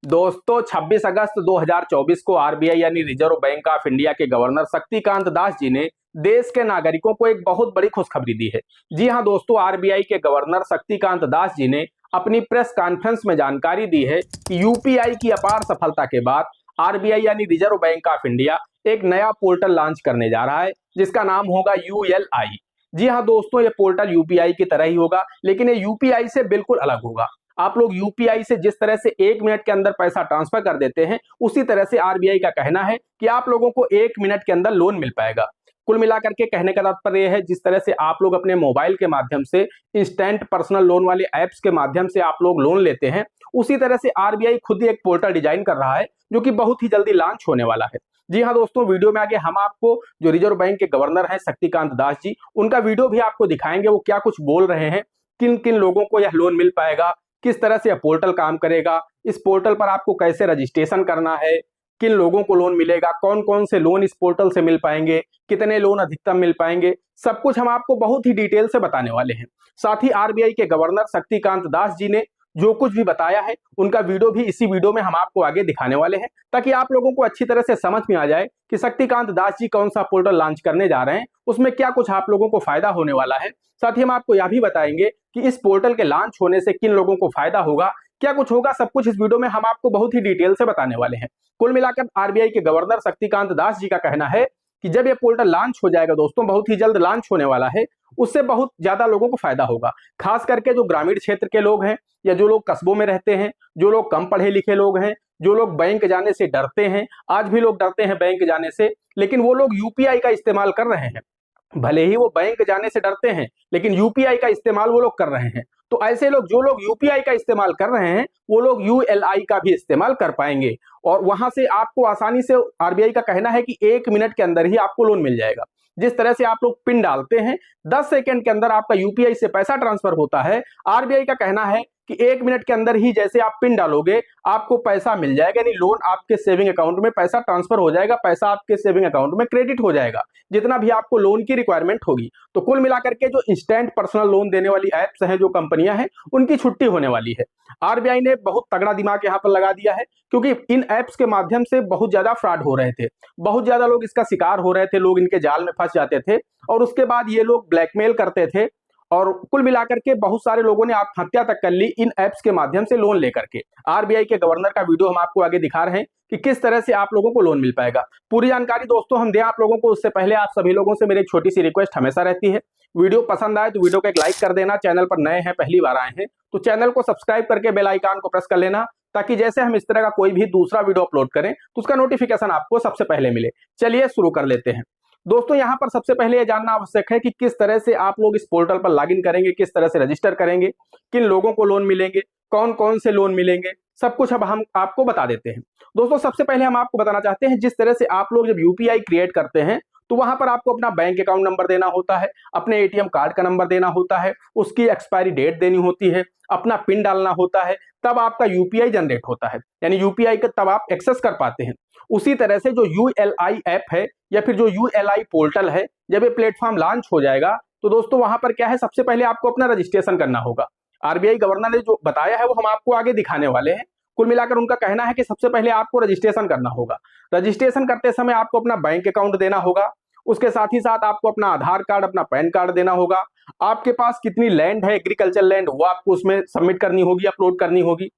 दोस्तों 26 अगस्त 2024 को आरबीआई यानी रिजर्व बैंक ऑफ इंडिया के गवर्नर शक्तिकांत दास जी ने देश के नागरिकों को एक बहुत बड़ी खुशखबरी दी है। जी हां दोस्तों, आरबीआई के गवर्नर शक्तिकांत दास जी ने अपनी प्रेस कॉन्फ्रेंस में जानकारी दी है कि यूपीआई की अपार सफलता के बाद आरबीआई यानी रिजर्व बैंक ऑफ इंडिया एक नया पोर्टल लॉन्च करने जा रहा है जिसका नाम होगा यूएलआई। जी हाँ दोस्तों, ये पोर्टल यूपीआई की तरह ही होगा, लेकिन ये यूपीआई से बिल्कुल अलग होगा। आप लोग यूपीआई से जिस तरह से 1 मिनट के अंदर पैसा ट्रांसफर कर देते हैं, उसी तरह से आरबीआई का कहना है कि आप लोगों को 1 मिनट के अंदर लोन मिल पाएगा। कुल मिलाकर के कहने का तात्पर्य यह है, जिस तरह से आप लोग अपने मोबाइल के माध्यम से इंस्टेंट पर्सनल लोन वाले ऐप्स के माध्यम से आप लोग लोन लेते हैं, उसी तरह से आरबीआई खुद ही एक पोर्टल डिजाइन कर रहा है जो कि बहुत ही जल्दी लॉन्च होने वाला है। जी हाँ दोस्तों, वीडियो में आगे हम आपको जो रिजर्व बैंक के गवर्नर हैं शक्तिकांत दास जी, उनका वीडियो भी आपको दिखाएंगे, वो क्या कुछ बोल रहे हैं, किन किन लोगों को यह लोन मिल पाएगा, किस तरह से यह पोर्टल काम करेगा, इस पोर्टल पर आपको कैसे रजिस्ट्रेशन करना है, किन लोगों को लोन मिलेगा, कौन कौन से लोन इस पोर्टल से मिल पाएंगे, कितने लोन अधिकतम मिल पाएंगे, सब कुछ हम आपको बहुत ही डिटेल से बताने वाले हैं। साथ ही आरबीआई के गवर्नर शक्तिकांत दास जी ने जो कुछ भी बताया है, उनका वीडियो भी इसी वीडियो में हम आपको आगे दिखाने वाले हैं, ताकि आप लोगों को अच्छी तरह से समझ में आ जाए कि शक्तिकांत दास जी कौन सा पोर्टल लॉन्च करने जा रहे हैं, उसमें क्या कुछ आप लोगों को फायदा होने वाला है। साथ ही हम आपको यह भी बताएंगे कि इस पोर्टल के लॉन्च होने से किन लोगों को फायदा होगा, क्या कुछ होगा, सब कुछ इस वीडियो में हम आपको बहुत ही डिटेल से बताने वाले हैं। कुल मिलाकर आरबीआई के गवर्नर शक्तिकांत दास जी का कहना है कि जब ये पोर्टल लॉन्च हो जाएगा दोस्तों, बहुत ही जल्द लॉन्च होने वाला है, उससे बहुत ज्यादा लोगों को फायदा होगा। खास करके जो ग्रामीण क्षेत्र के लोग हैं या जो लोग कस्बों में रहते हैं, जो लोग कम पढ़े लिखे लोग हैं, जो लोग बैंक जाने से डरते हैं, आज भी लोग डरते हैं बैंक जाने से, लेकिन वो लोग यूपीआई का इस्तेमाल कर रहे हैं। भले ही वो बैंक जाने से डरते हैं, लेकिन यूपीआई का इस्तेमाल वो लोग कर रहे हैं। तो ऐसे लोग, जो लोग यूपीआई का इस्तेमाल कर रहे हैं, वो लोग यूएलआई का भी इस्तेमाल कर पाएंगे और वहां से आपको आसानी से, आरबीआई का कहना है कि 1 मिनट के अंदर ही आपको लोन मिल जाएगा। जिस तरह से आप लोग पिन डालते हैं, 10 सेकंड के अंदर आपका यूपीआई से पैसा ट्रांसफर होता है। आरबीआई का कहना है कि 1 मिनट के अंदर ही जैसे आप पिन डालोगे, आपको पैसा मिल जाएगा, यानी लोन आपके सेविंग अकाउंट में पैसा ट्रांसफर हो जाएगा, पैसा आपके सेविंग अकाउंट में क्रेडिट हो जाएगा, जितना भी आपको लोन की रिक्वायरमेंट होगी। तो कुल मिलाकर के जो इंस्टेंट पर्सनल लोन देने वाली एप्स हैं, जो कंपनियां हैं, उनकी छुट्टी होने वाली है। आरबीआई ने बहुत तगड़ा दिमाग यहाँ पर लगा दिया है, क्योंकि इन एप्स के माध्यम से बहुत ज्यादा फ्रॉड हो रहे थे, बहुत ज्यादा लोग इसका शिकार हो रहे थे, लोग इनके जाल में फंस जाते थे और उसके बाद ये लोग ब्लैकमेल करते थे और कुल मिलाकर के बहुत सारे लोगों ने आत्महत्या तक कर ली इन एप्स के माध्यम से लोन लेकर के। आरबीआई के गवर्नर का वीडियो हम आपको आगे दिखा रहे हैं कि किस तरह से आप लोगों को लोन मिल पाएगा। पूरी जानकारी दोस्तों हम दें आप लोगों को, उससे पहले आप सभी लोगों से मेरी एक छोटी सी रिक्वेस्ट हमेशा रहती है, वीडियो पसंद आए तो वीडियो को एक लाइक कर देना, चैनल पर नए हैं, पहली बार आए हैं तो चैनल को सब्सक्राइब करके बेल आइकन को प्रेस कर लेना, ताकि जैसे हम इस तरह का कोई भी दूसरा वीडियो अपलोड करें तो उसका नोटिफिकेशन आपको सबसे पहले मिले। चलिए शुरू कर लेते हैं दोस्तों। यहां पर सबसे पहले यह जानना आवश्यक है कि किस तरह से आप लोग इस पोर्टल पर लॉगिन करेंगे, किस तरह से रजिस्टर करेंगे, किन लोगों को लोन मिलेंगे, कौन कौन से लोन मिलेंगे, सब कुछ अब हम आपको बता देते हैं। दोस्तों सबसे पहले हम आपको बताना चाहते हैं, जिस तरह से आप लोग जब यूपीआई क्रिएट करते हैं तो वहां पर आपको अपना बैंक अकाउंट नंबर देना होता है, अपने एटीएम कार्ड का नंबर देना होता है, उसकी एक्सपायरी डेट देनी होती है, अपना पिन डालना होता है, तब आपका यूपीआई जनरेट होता है, यानी यूपीआई का तब आप एक्सेस कर पाते हैं। उसी तरह से जो यूएलआई ऐप है या फिर जो यूएलआई पोर्टल है, जब ये प्लेटफॉर्म लॉन्च हो जाएगा तो दोस्तों वहां पर क्या है, सबसे पहले आपको अपना रजिस्ट्रेशन करना होगा। आरबीआई गवर्नर ने जो बताया है वो हम आपको आगे दिखाने वाले हैं। कुल मिलाकर उनका कहना है कि सबसे पहले आपको रजिस्ट्रेशन करना होगा। रजिस्ट्रेशन करते समय आपको अपना बैंक अकाउंट देना होगा, उसके साथ ही साथ आपको अपना आधार कार्ड, अपना पैन कार्ड देना होगा, आपके पास कितनी लैंड है, एग्रीकल्चर लैंड, वो आपको उसमें सबमिट करनी होगी, अपलोड करनी होगी,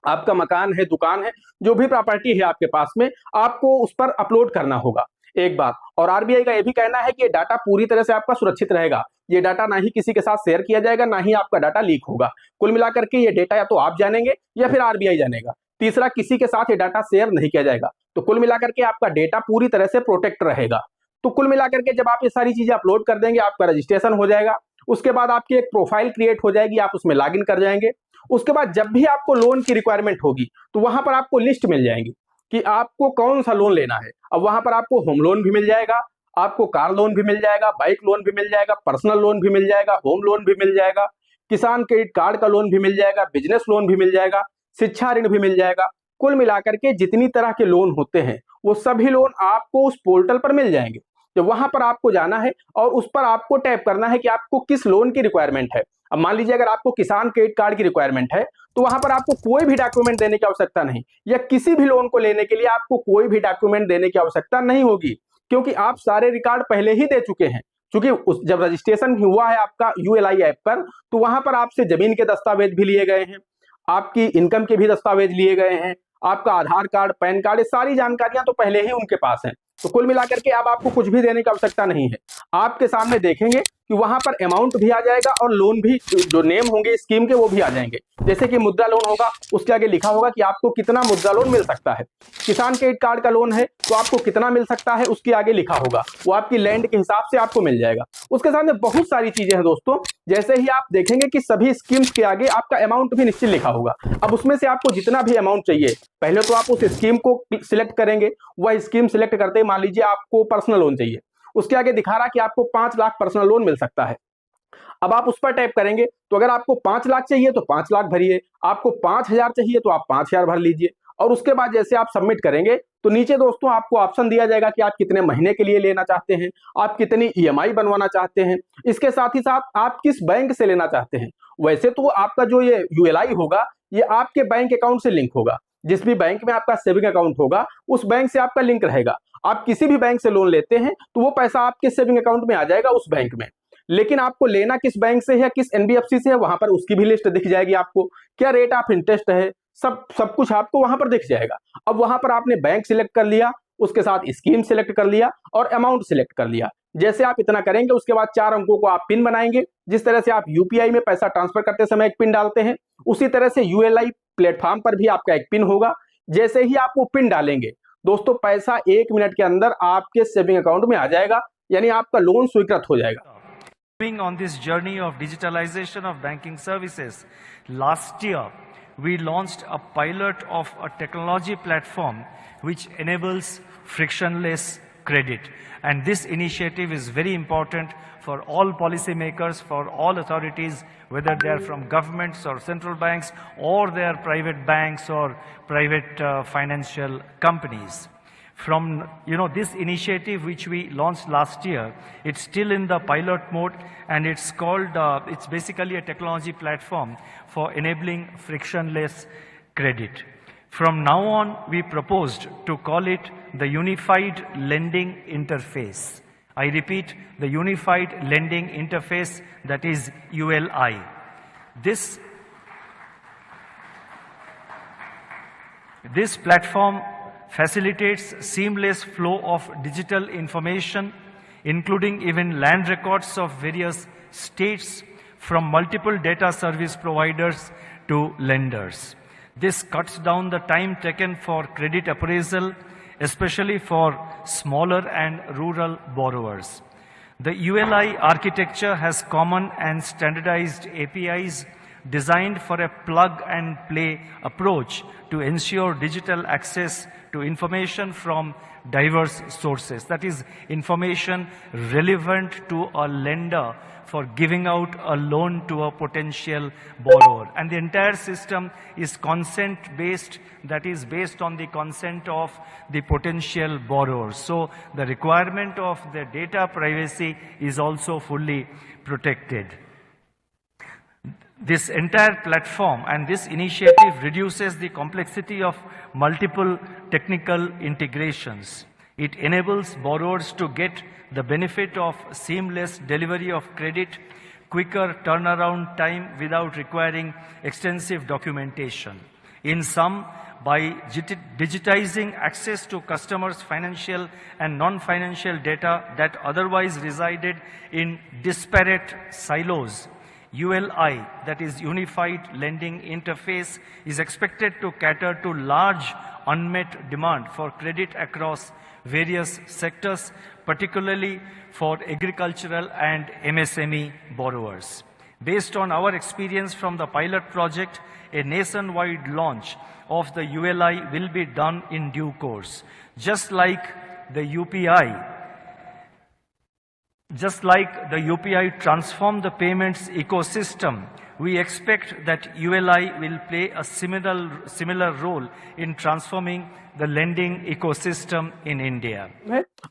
आपका मकान है, दुकान है, जो भी प्रॉपर्टी है आपके पास में, आपको उस पर अपलोड करना होगा एक बार। और आरबीआई का यह भी कहना है कि ये डाटा पूरी तरह से आपका सुरक्षित रहेगा, ये डाटा ना ही किसी के साथ शेयर किया जाएगा, ना ही आपका डाटा लीक होगा। कुल मिलाकर के ये डाटा या तो आप जानेंगे या फिर आरबीआई जानेगा, तीसरा किसी के साथ ये डाटा शेयर नहीं किया जाएगा। तो कुल मिलाकर के आपका डेटा पूरी तरह से प्रोटेक्ट रहेगा। तो कुल मिलाकर के जब आप ये सारी चीजें अपलोड कर देंगे, आपका रजिस्ट्रेशन हो जाएगा, उसके बाद आपकी एक प्रोफाइल क्रिएट हो जाएगी, आप उसमें लॉगिन कर जाएंगे। उसके बाद जब भी आपको लोन की रिक्वायरमेंट होगी तो वहां पर आपको लिस्ट मिल जाएगी कि आपको कौन सा लोन लेना है। अब वहां पर आपको होम लोन भी मिल जाएगा, आपको कार लोन भी मिल जाएगा, बाइक लोन भी मिल जाएगा, पर्सनल लोन भी मिल जाएगा, होम लोन भी मिल जाएगा, किसान क्रेडिट कार्ड का लोन भी मिल जाएगा, बिजनेस लोन भी मिल जाएगा, शिक्षा ऋण भी मिल जाएगा। कुल मिलाकर के जितनी तरह के लोन होते हैं वो सभी लोन आपको उस पोर्टल पर मिल जाएंगे। तो वहां पर आपको जाना है और उस पर आपको टैप करना है कि आपको किस लोन की रिक्वायरमेंट है। अब मान लीजिए अगर आपको किसान क्रेडिट कार्ड की रिक्वायरमेंट है तो वहां पर आपको कोई भी डॉक्यूमेंट देने की आवश्यकता नहीं, या किसी भी लोन को लेने के लिए आपको कोई भी डॉक्यूमेंट देने की आवश्यकता नहीं होगी, क्योंकि आप सारे रिकॉर्ड पहले ही दे चुके हैं। क्योंकि जब रजिस्ट्रेशन हुआ है आपका यूएलआई ऐप पर, तो वहां पर आपसे जमीन के दस्तावेज भी लिए गए हैं, आपकी इनकम के भी दस्तावेज लिए गए हैं, आपका आधार कार्ड, पैन कार्ड, ये सारी जानकारियां तो पहले ही उनके पास हैं। तो कुल मिलाकर के अब आपको कुछ भी देने की आवश्यकता नहीं है। आपके सामने देखेंगे कि वहां पर अमाउंट भी आ जाएगा और लोन भी, जो नेम होंगे स्कीम के वो भी आ जाएंगे। जैसे कि मुद्रा लोन होगा, उसके आगे लिखा होगा कि आपको कितना मुद्रा लोन मिल सकता है। किसान क्रेडिट कार्ड का लोन है तो आपको कितना मिल सकता है, उसके आगे लिखा होगा, वो आपकी लैंड के हिसाब से आपको मिल जाएगा। उसके सामने बहुत सारी चीजें हैं दोस्तों। जैसे ही आप देखेंगे कि सभी स्कीम्स के आगे आपका अमाउंट भी निश्चित लिखा होगा। अब उसमें से आपको जितना भी अमाउंट चाहिए, पहले तो आप उस स्कीम को सिलेक्ट करेंगे। वह स्कीम सिलेक्ट करते ही मान लीजिए आपको पर्सनल लोन चाहिए, उसके आगे दिखा रहा है कि आपको 5 लाख पर्सनल लोन मिल सकता है। अब आप उस पर टैप करेंगे तो अगर आपको 5 लाख चाहिए तो 5 लाख भरिए, आपको 5,000 चाहिए तो आप 5,000 भर लीजिए। और उसके बाद जैसे आप सबमिट करेंगे तो नीचे दोस्तों आपको ऑप्शन दिया जाएगा कि आप कितने महीने के लिए लेना चाहते हैं, आप कितनी ईएमआई बनवाना चाहते हैं, इसके साथ ही साथ आप किस बैंक से लेना चाहते हैं। वैसे तो आपका जो ये यूएलआई होगा ये आपके बैंक अकाउंट से लिंक होगा। जिस भी बैंक में आपका सेविंग अकाउंट होगा उस बैंक से आपका लिंक रहेगा। आप किसी भी बैंक से लोन लेते हैं तो वो पैसा आपके सेविंग अकाउंट में आ जाएगा उस बैंक में। लेकिन आपको लेना किस बैंक से है, किस एनबीएफसी से है, वहां पर उसकी भी लिस्ट दिख जाएगी आपको। क्या रेट ऑफ इंटरेस्ट है, सब कुछ आपको वहां पर दिख जाएगा। अब वहां पर आपने बैंक सिलेक्ट कर लिया, उसके साथ स्कीम सिलेक्ट कर लिया और अमाउंट सिलेक्ट कर लिया। जैसे आप इतना करेंगे उसके बाद 4 अंकों को आप पिन बनाएंगे। जिस तरह से आप यूपीआई में पैसा ट्रांसफर करते समय एक पिन डालते हैं, उसी तरह से यूएलआई प्लेटफॉर्म पर भी आपका एक पिन होगा। जैसे ही आप वो पिन डालेंगे दोस्तों, पैसा 1 मिनट के अंदर आपके सेविंग अकाउंट में आ जाएगा, यानी आपका लोन स्वीकृत हो जाएगा। On this journey of digitalization of banking services, last year we launched a pilot of a technology platform which enables frictionless credit, and this initiative is very important for all policymakers, for all authorities, whether they are from governments or central banks or they are private banks or private financial companies. From this initiative which we launched last year, it's still in the pilot mode, and it's called it's basically a technology platform for enabling frictionless credit. From now on, we proposed to call it the Unified Lending Interface. I repeat, the Unified Lending Interface, that is ULI. This platform facilitates seamless flow of digital information, including even land records of various states, from multiple data service providers to lenders. This cuts down the time taken for credit appraisal, especially for smaller and rural borrowers. The ULI architecture has common and standardized APIs designed for a plug-and-play approach to ensure digital access to information from diverse sources. That is, information relevant to a lender for giving out a loan to a potential borrower. And the entire system is consent-based, that is based on the consent of the potential borrower. So the requirement of the data privacy is also fully protected. This entire platform and this initiative reduces the complexity of multiple technical integrations. It enables borrowers to get the benefit of seamless delivery of credit, quicker turnaround time without requiring extensive documentation. In sum, by digitizing access to customers' financial and non-financial data that otherwise resided in disparate silos, ULI, that is Unified Lending Interface, is expected to cater to large unmet demand for credit across various sectors, particularly for agricultural and MSME borrowers. Based on our experience from the pilot project, a nationwide launch of the ULI will be done in due course. Just like the UPI transformed the payments ecosystem, we expect that ULI will play a similar role in transforming the lending ecosystem in India.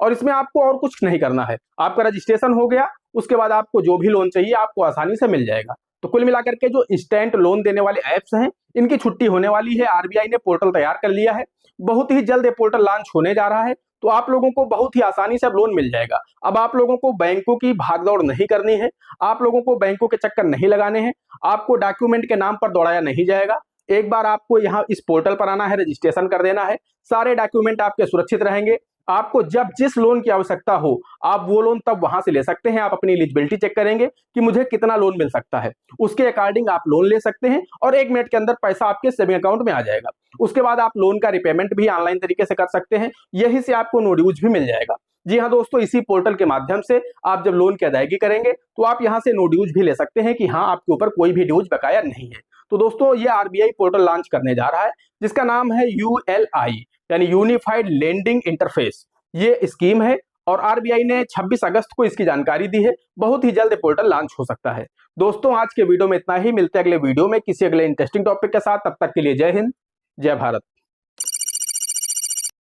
और इसमें आपको और कुछ नहीं करना है, आपका registration हो गया, उसके बाद आपको जो भी लोन चाहिए आपको आसानी से मिल जाएगा। तो कुल मिलाकर के जो इंस्टेंट लोन देने वाले ऐप्स हैं, इनकी छुट्टी होने वाली है। आरबीआई ने पोर्टल तैयार कर लिया है, बहुत ही जल्द ये पोर्टल लॉन्च होने जा रहा है। तो आप लोगों को बहुत ही आसानी से अब लोन मिल जाएगा। अब आप लोगों को बैंकों की भागदौड़ नहीं करनी है, आप लोगों को बैंकों के चक्कर नहीं लगाने हैं, आपको डॉक्यूमेंट के नाम पर दौड़ाया नहीं जाएगा। एक बार आपको यहाँ इस पोर्टल पर आना है, रजिस्ट्रेशन कर देना है, सारे डॉक्यूमेंट आपके सुरक्षित रहेंगे। आपको जब जिस लोन की आवश्यकता हो आप वो लोन तब वहां से ले सकते हैं। आप अपनी एलिजिबिलिटी चेक करेंगे कि मुझे कितना लोन मिल सकता है, उसके अकॉर्डिंग आप लोन ले सकते हैं और 1 मिनट के अंदर पैसा आपके सेविंग अकाउंट में आ जाएगा। उसके बाद आप लोन का रिपेमेंट भी ऑनलाइन तरीके से कर सकते हैं, यहीं से आपको नो ड्यूज भी मिल जाएगा। जी हाँ दोस्तों, इसी पोर्टल के माध्यम से आप जब लोन की अदायगी करेंगे तो आप यहाँ से नो ड्यूज भी ले सकते हैं कि हाँ आपके ऊपर कोई भी ड्यूज बकाया नहीं है। तो दोस्तों ये आरबीआई पोर्टल लॉन्च करने जा रहा है जिसका नाम है यूएलआई यानी यूनिफाइड लेंडिंग इंटरफेस। ये स्कीम है और आरबीआई ने 26 अगस्त को इसकी जानकारी दी है। बहुत ही जल्द पोर्टल लॉन्च हो सकता है। दोस्तों आज के वीडियो में इतना ही, मिलते हैं अगले वीडियो में किसी अगले इंटरेस्टिंग टॉपिक के साथ। तब तक के लिए जय हिंद, जय भारत।